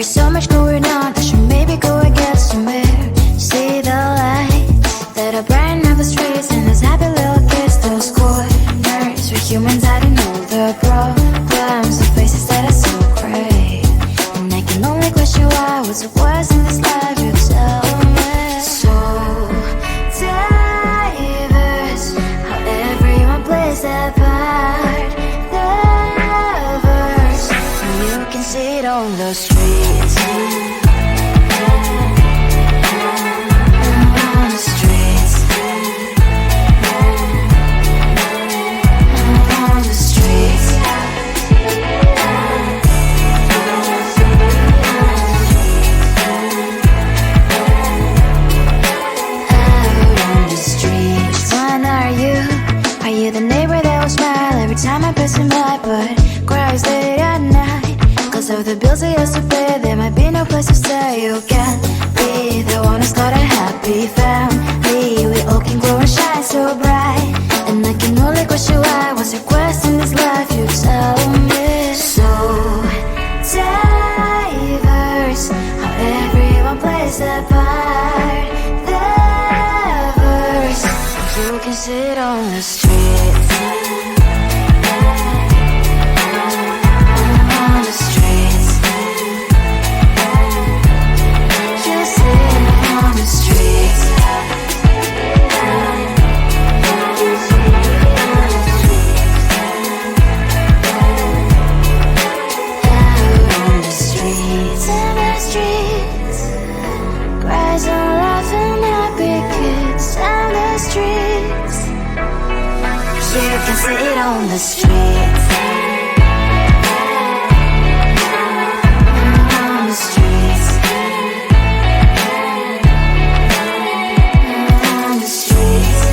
is so much going on, I should maybe go and get some air. See the lights that are brighten up the streets, and those happy little kids, those corners where humans hiding all the problems, the faces that are so great. And I can only question why, what's the worst in this life, you tell me. So diverse, how everyone plays their part. The verse, and you can see it on the streets. On the streets. On the streets. Are you the neighbor that will smile every time I pass him by, but cries late at night? Cause of the bills he has to pay, there might be no place to stay. You can't be the one who's got a happy family. We all can grow and shine so bright, and I can only question why, what's your quest in this life, you tell me. So diverse, how everyone plays their part. The verse, you can sit on the streets. On the streets. You sit on the streets. Out on the streets. In the streets. Cries and laughing happy kids. On the streets. You can sit on the streets. On the streets. On the streets.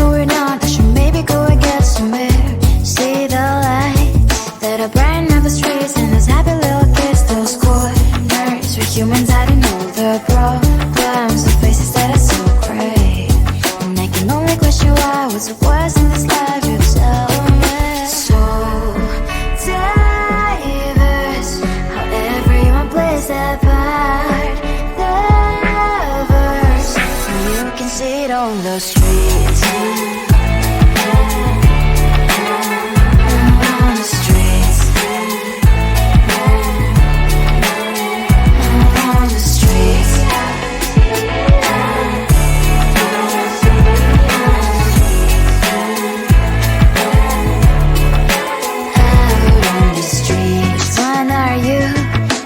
know we're not, I should maybe go and get somewhere. See the lights that are brighten up the streets, and those happy little kids, those corners where humans hiding all the problems, the faces that are so great. And I can only question why, what's the worst in this life, you tell me. So diverse, how everyone plays their part. Lovers, you can see it on the streets. On the streets. On the streets.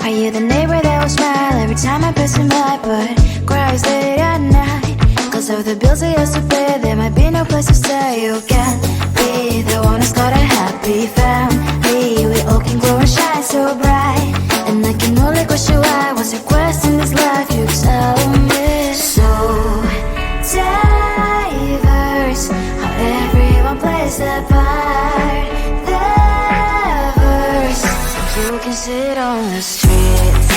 Are you the neighbor that will smile every time I pass him by, but cries late at night? Cause of the bills I used to pay, there might be no place to stay. You can be the one who's got a happy family. We all can glow and shine so bright, and I can only question why, what's your quest in this life, you tell me. So diverse, how everyone plays their part. Lovers, you can sit on the streets.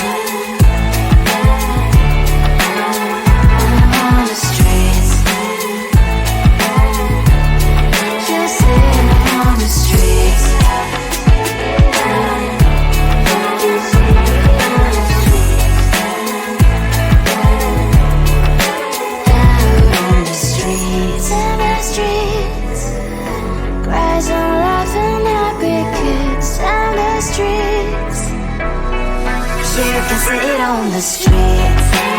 On the streets. You sit on the streets. Out on the streets. In the streets. Cries and laughing happy kids. On the streets. You can see it on the streets.